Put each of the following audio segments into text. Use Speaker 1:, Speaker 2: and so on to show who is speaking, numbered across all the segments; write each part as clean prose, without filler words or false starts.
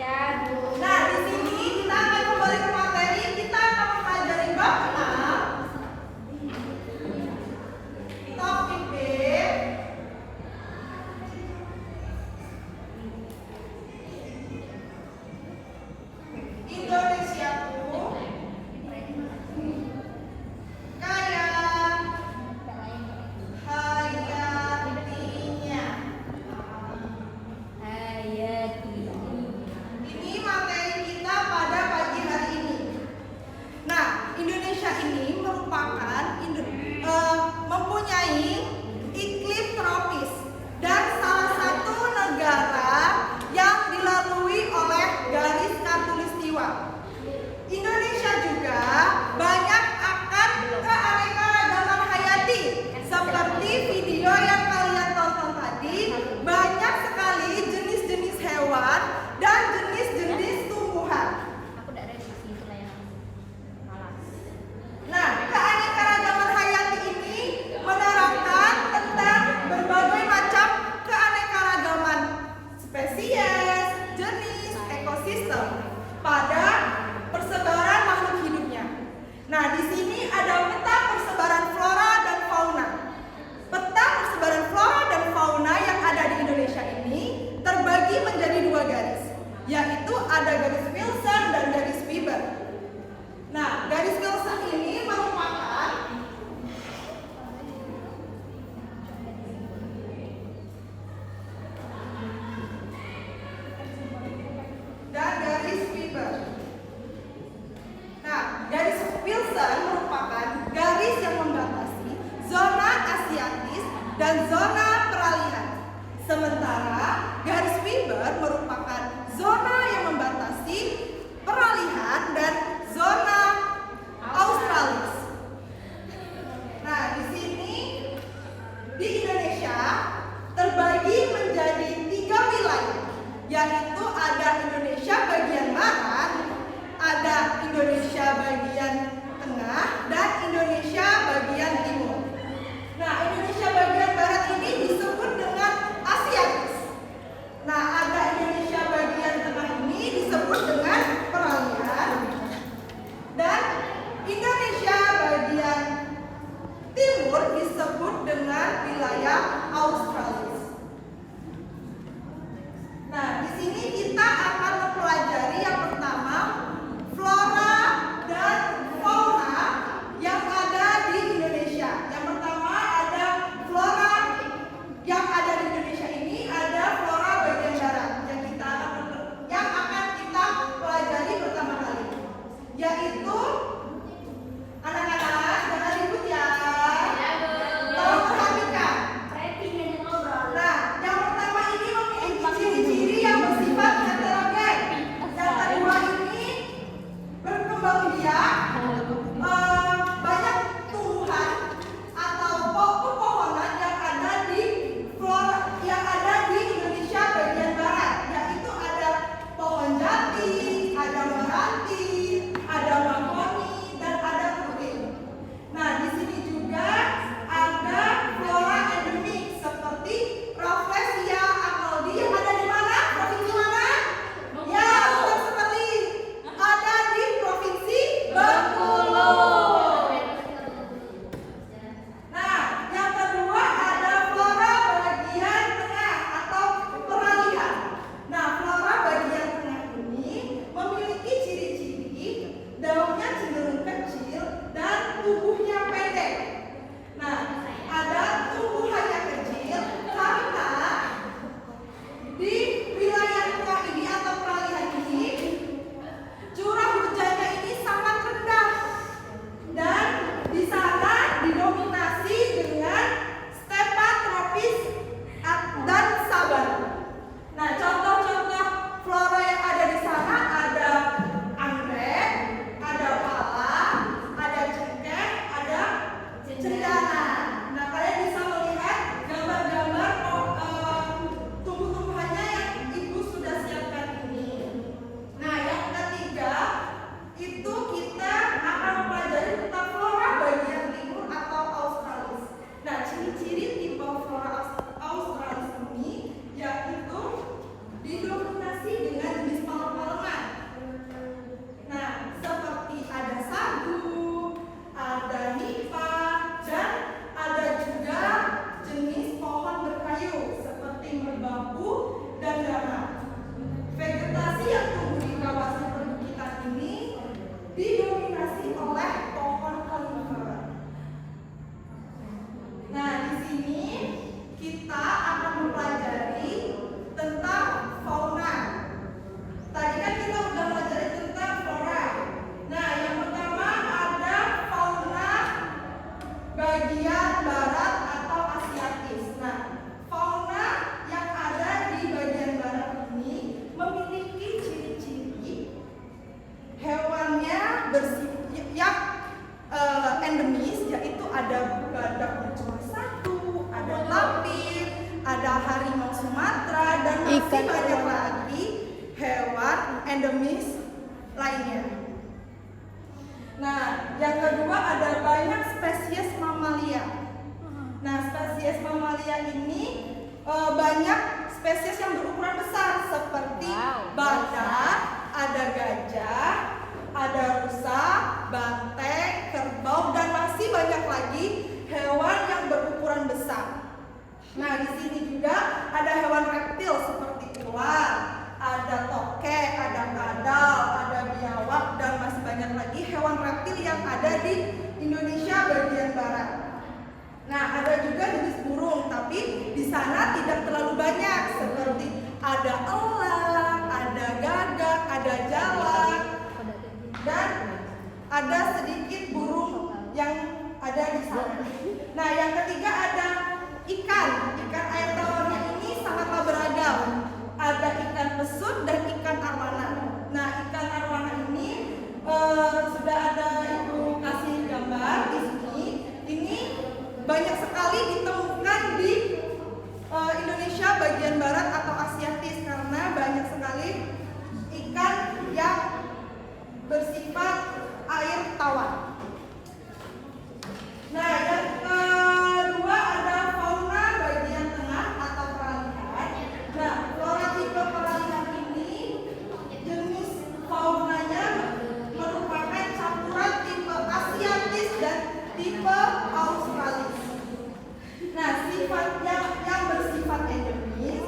Speaker 1: Ya, Bu.
Speaker 2: Nah, di sini kita akan kembali ke materi. Kita akan mempelajari bab 6. Topik B. Indonesiaku kaya hayatinya. Ini materi kita pada pagi hari ini. Nah, Indonesia ini merupakan mempunyai iklim tropis dan salah satu negara yang dilalui oleh garis khatulistiwa. Indonesia juga banyak akan keanekaragaman hayati. Seperti video yang kalian tonton tadi, banyak sekali jenis-jenis hewan dan jenis-jenis tumbuhan.
Speaker 1: Aku udah revisi itu lah yang malas.
Speaker 2: Nah, keanekaragaman hayati ini menerangkan tentang berbagai macam keanekaragaman spesies, jenis, ekosistem pada persebaran makhluk hidupnya. Nah, di sini ada peta persebaran flora dan fauna. Peta persebaran flora dan fauna yang ada di Indonesia ini terbagi menjadi dua garis, yaitu ada garis Wilson dan garis Weber. Nah, garis Wilson ini merupakan dan garis Weber. Nah, garis Wilson merupakan garis yang membatasi zona Asiatis dan zona peralihan. Sementara garis Weber merupakan zona yang membatasi peralihan dan zona Australis. Nah, di sini di Indonesia terbagi menjadi 3 wilayah, yaitu ada Indonesia bagian barat, ada Indonesia bagian tengah, dan Indonesia bagian timur. Nah, Indonesia bagian barat ini disebut dengan Asiatis. Nah, ada Indonesia bagian tengah ada badak bercula satu, ada tapir, ada harimau Sumatera, dan masih banyak lagi hewan endemis lainnya. Nah, yang kedua ada banyak spesies mamalia. Nah, spesies mamalia ini banyak spesies yang berukuran besar seperti badak, ada gajah, ada rusa, banteng, kerbau, dan masih banyak lagi hewan yang berukuran besar. Nah, di sini juga ada hewan reptil seperti ular, ada tokek, ada kadal, ada biawak, dan masih banyak lagi hewan reptil yang ada di Indonesia bagian barat. Nah, ada juga jenis burung, tapi di sana tidak terlalu banyak, seperti ada elang, ada gagak, ada jalak, dan ada sedikit burung yang ada di sana. Nah, yang ketiga ada ikan air tawarnya ini sangatlah beragam. Ada ikan pesut dan ikan arwana. Nah, ikan arwana ini sudah ada ibu kasih gambar di sini. Ini banyak sekali ditemukan di Indonesia bagian barat atau Asiatis karena banyak sekali ikan yang bersifat air tawar. Nah, yang kedua ada fauna bagian tengah atau peralihan. Nah, flora tipe peralihan ini jenis faunanya merupakan campuran tipe Asiatis dan tipe Australis. Nah, sifatnya yang bersifat endemis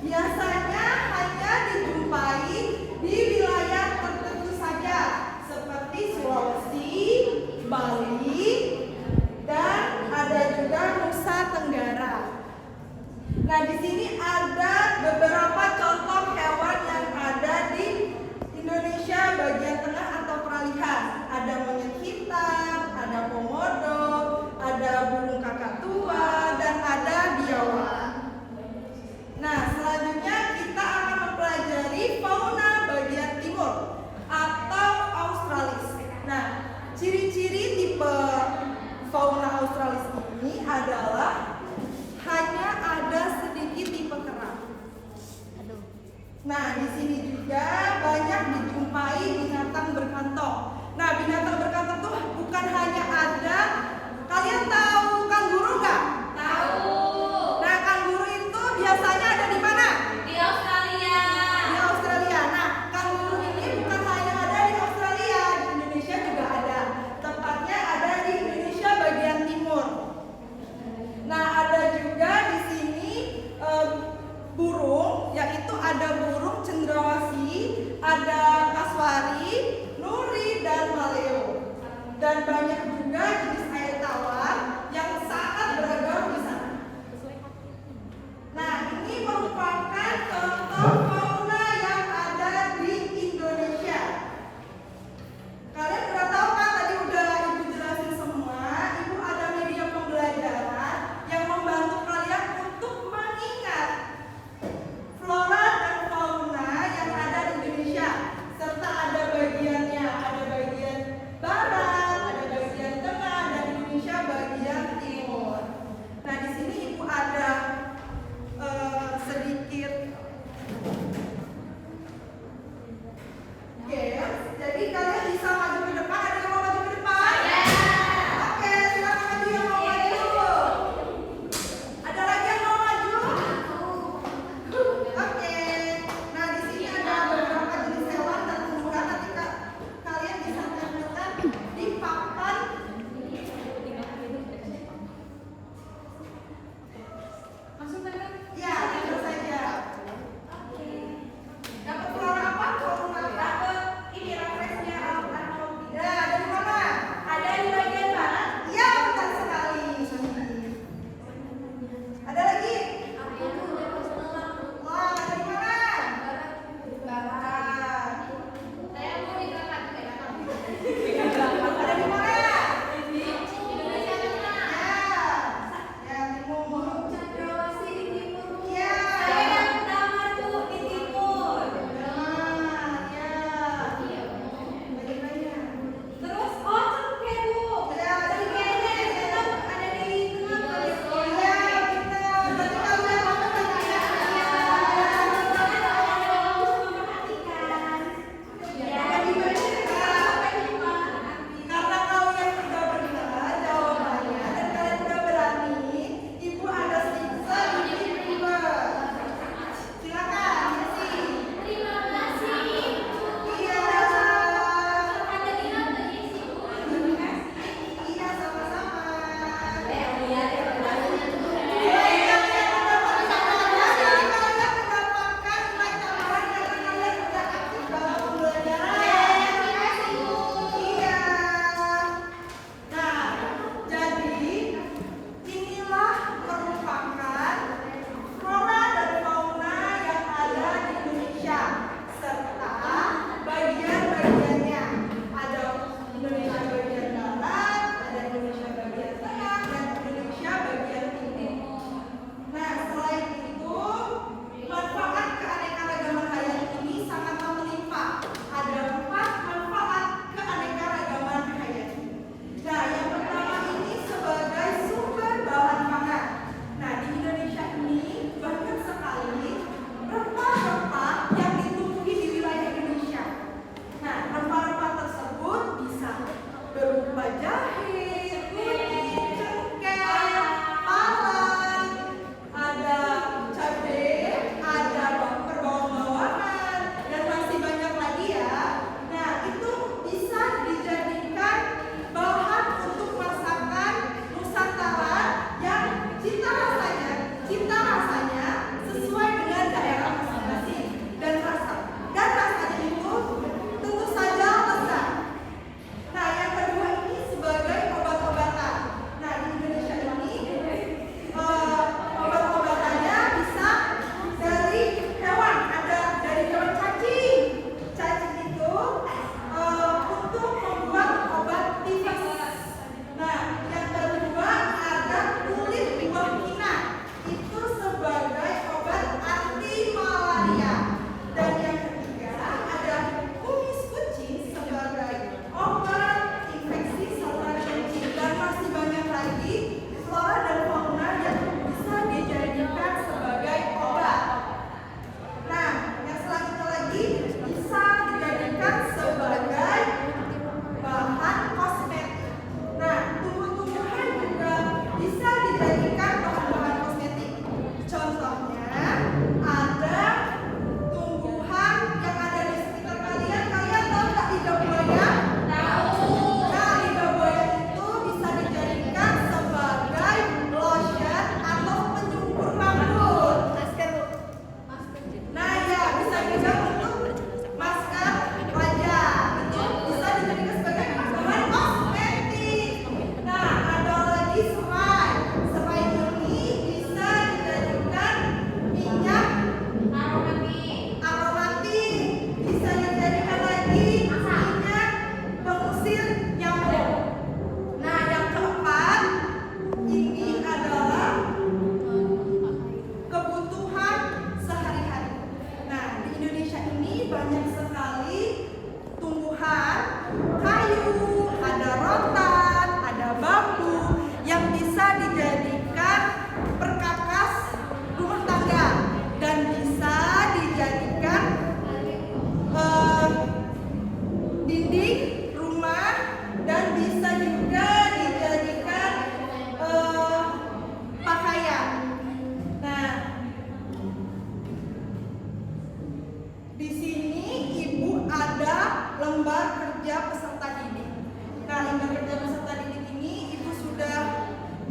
Speaker 2: biasanya hanya dijumpai di wilayah tertentu saja seperti Sulawesi, Bali, dan ada juga Nusa Tenggara. Nah, di sini ada beberapa contoh hewan yang ada di Indonesia bagian tengah atau peralihan. Ada monyet hitam, ada komodo, ada burung kakatua, dan ada biawak. Nah, selanjutnya kita akan mempelajari fauna bagian timur atau Australis. Nah, ciri-ciri tipe fauna Australis ini adalah hanya ada sedikit tipe kerang. Nah, di sini juga banyak dijumpai binatang berkantong. Nah, binatang berkantong tuh bukan hanya ada, kalian tahu kanguru nggak?
Speaker 1: Tahu.
Speaker 2: Nah, kanguru itu biasanya ada di mana?
Speaker 1: Di Australia.
Speaker 2: Di Australia. Nah, kanguru ini bukan hanya ada di Australia, di Indonesia juga ada. Tepatnya ada di Indonesia bagian timur. Nah, ada juga di sini burung, yaitu ada burung cendrawasih, ada kasuari, nuri, dan maleo. Dan banyak juga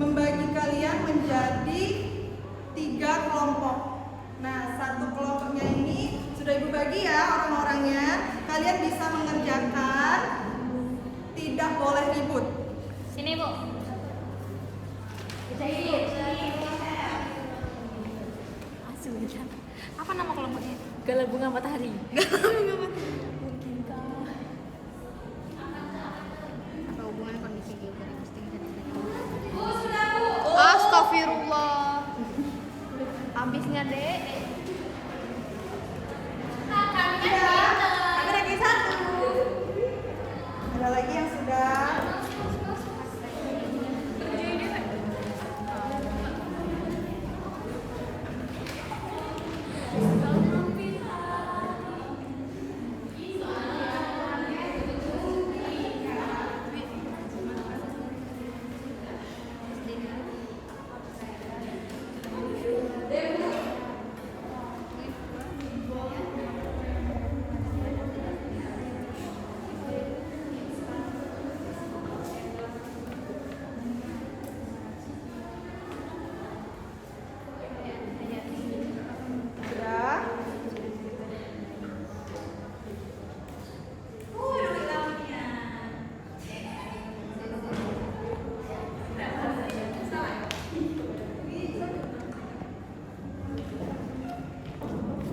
Speaker 2: membagi kalian menjadi 3 kelompok. Nah, satu kelompoknya ini sudah Ibu bagi ya orang-orangnya. Kalian bisa mengerjakan, tidak boleh ribut.
Speaker 1: Sini, Bu. Kita ikut. Apa nama kelompoknya? Galau Bunga Matahari. Mungkinkah?
Speaker 3: Apa hubungan kondisi geografis dengan
Speaker 1: Bu, sudah, Bu.
Speaker 3: Astagfirullah. Habisnya, Dek.
Speaker 1: Nah, kami kan
Speaker 2: Ya,
Speaker 1: pinter.
Speaker 2: ada lagi satu. Ada lagi yang sudah. Sudah.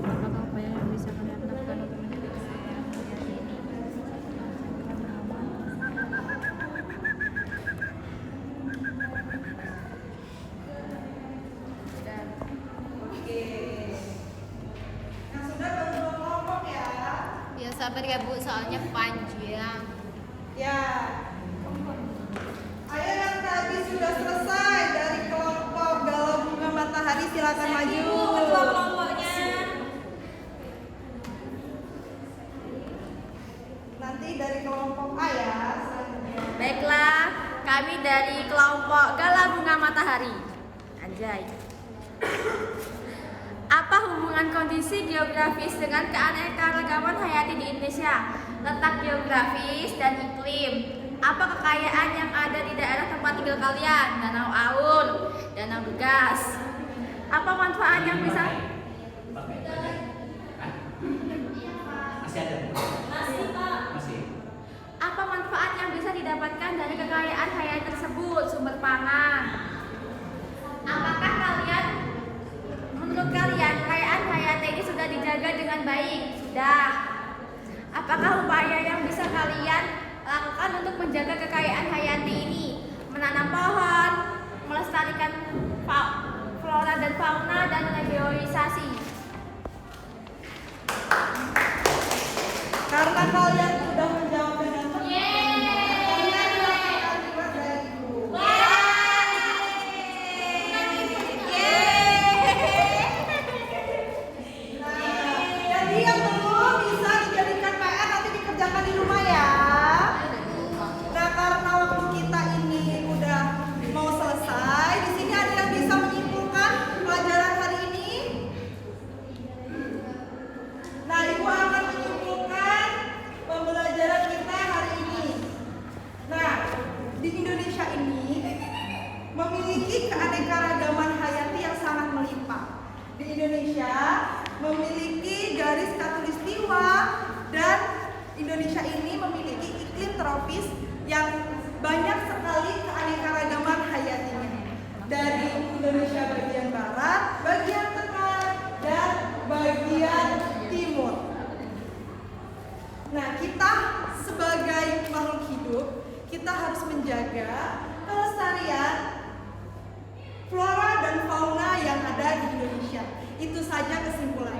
Speaker 3: Apakah upaya yang bisa kalian lakukan untuk menjaga kesehatan hayati ini?
Speaker 2: Oke. Yang sudah baru 2 kelompok ya.
Speaker 3: Ya sabar ya Bu, soalnya panjang.
Speaker 2: Ya. Ayo yang tadi sudah selesai dari kelompok Galau Bunga Matahari silakan maju.
Speaker 1: Bu, ketua kelompoknya.
Speaker 2: Nanti dari kelompok A ya selanjutnya.
Speaker 1: Baiklah, kami dari kelompok Galau Bunga Matahari. Anjay. Apa hubungan kondisi geografis dengan keanekaragaman hayati di Indonesia? Letak geografis dan iklim. Apa kekayaan yang ada di daerah tempat tinggal kalian? Danau Aul, Danau Gegas. Apa manfaat yang bisa?
Speaker 4: Masih ada?
Speaker 1: Masih, Pak.
Speaker 4: Masih.
Speaker 1: Apa manfaat yang bisa didapatkan dari kekayaan hayati tersebut? Sumber pangan. Apakah menurut kalian kekayaan hayati ini sudah dijaga dengan baik? Sudah. Apakah upaya yang bisa kalian lakukan untuk menjaga kekayaan hayati ini? Menanam pohon, melestarikan flora dan fauna, dan rehabilitasi.
Speaker 2: Karena kalian sudah menjawab dengan tepat.
Speaker 1: Yeay.
Speaker 2: Kalian mendapatkan reward dari Ibu. Nah, jadi yang belum bisa dijadikan PR nanti dikerjakan di rumah ya. Nah, karena waktu kita ini udah mau selesai, di sini ada yang bisa menyimpulkan pelajaran hari ini. Nah, Ibu akan menyimpulkan pembelajaran kita hari ini. Nah, di Indonesia ini memiliki keanekaragaman hayati yang sangat melimpah. Di Indonesia memiliki garis khatulistiwa dan Indonesia ini memiliki iklim tropis yang banyak sekali keanekaragaman hayatinya. Dari Indonesia bagian barat, bagian tengah, dan bagian timur. Nah, kita sebagai makhluk hidup, kita harus menjaga kelestarian flora dan fauna yang ada di Indonesia. Itu saja kesimpulannya.